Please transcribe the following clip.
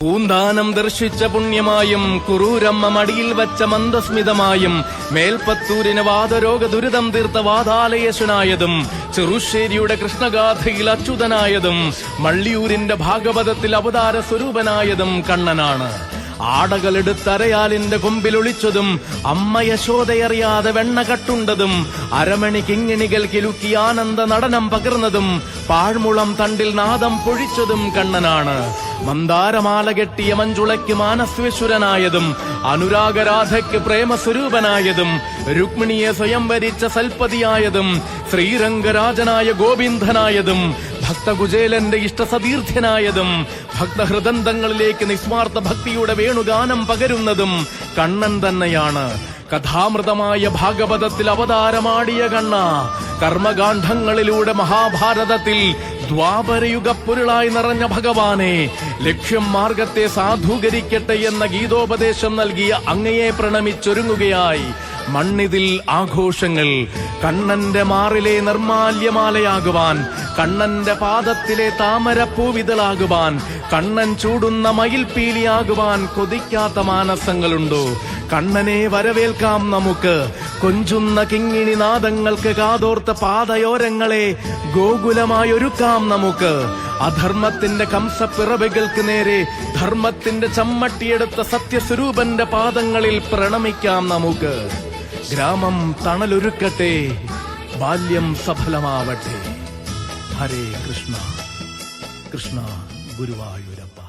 പൂന്താനം ദർശിച്ച പുണ്യമായും കുറൂരമ്മ മടിയിൽ വച്ച മന്ദസ്മിതമായും മേൽപ്പത്തൂരിന് വാദരോഗ ദുരിതം തീർത്ത വാതാലയേശനായതും ചെറുശ്ശേരിയുടെ കൃഷ്ണഗാഥയിൽ അച്യുതനായതും മള്ളിയൂരിന്റെ ഭാഗവതത്തിൽ അവതാര സ്വരൂപനായതും കണ്ണനാണ്. ആടകളെടുത്തരയാലിന്റെ കൊമ്പിലൊളിച്ചതും അമ്മ യശോദയറിയാതെ വെണ്ണ കട്ടുണ്ടതും അരമണി കിങ്ങിണികൾ കിലുക്കി ആനന്ദ നടനം പകർന്നതും പാഴ്മുളം തണ്ടിൽ നാദം പൊഴിച്ചതും കണ്ണനാണ്. മന്ദാരമാല കെട്ടിയ മഞ്ജുളയ്ക്ക് മാനസ്വേശ്വരനായതും അനുരാഗരാധയ്ക്ക് പ്രേമസ്വരൂപനായതും രുക്മിണിയെ സ്വയം വരിച്ച സൽപതിയായതും ശ്രീരംഗരാജനായ ഗോവിന്ദനായതും ഭക്തകുചേലന്റെ ഇഷ്ടസതീർത്ഥ്യനായതും ഭക്തഹൃദന്തങ്ങളിലേക്ക് നിസ്വാർത്ഥ ഭക്തിയുടെ വേണുഗാനം പകരുന്നതും കണ്ണൻ തന്നെയാണ്. കഥാമൃതമായ ഭാഗവതത്തിൽ അവതാരമാടിയ കണ്ണ കർമ്മകാന്ഡങ്ങളിലൂടെ മഹാഭാരതത്തിൽ ദ്വാപരയുഗ പൊരുളായി നിറഞ്ഞ ഭഗവാനെ ലക്ഷ്യം മാർഗത്തെ സാധൂകരിക്കട്ടെ എന്ന ഗീതോപദേശം നൽകിയ അങ്ങയെ പ്രണമിച്ചൊരുങ്ങുകയായി മണ്ണിതിൽ ആഘോഷങ്ങൾ. കണ്ണന്റെ മാറിലെ നിർമാല്യമാലയാകുവാൻ, കണ്ണന്റെ പാദത്തിലെ താമരപ്പൂവിതളാകുവാൻ, കണ്ണൻ ചൂടുന്ന മയിൽപീലിയാകുവാൻ കൊതിക്കാത്ത മാനസങ്ങളുണ്ടോ? കണ്ണനെ വരവേൽക്കാം നമുക്ക്. കൊഞ്ചുന്ന കിങ്ങിണി നാദങ്ങൾക്ക് കാതോർത്ത പാതയോരങ്ങളെ ഗോകുലമായൊരുക്കാം നമുക്ക്. അധർമ്മത്തിന്റെ കംസപ്പിറവികൾക്ക് നേരെ ധർമ്മത്തിന്റെ ചമ്മട്ടിയെടുത്ത സത്യസ്വരൂപന്റെ പാദങ്ങളിൽ പ്രണമിക്കാം നമുക്ക്. ഗ്രാമം തണലൊരുക്കട്ടെ, ബാല്യം സഫലമാവട്ടെ. ഹരേ കൃഷ്ണ കൃഷ്ണ ഗുരുവായൂരപ്പ.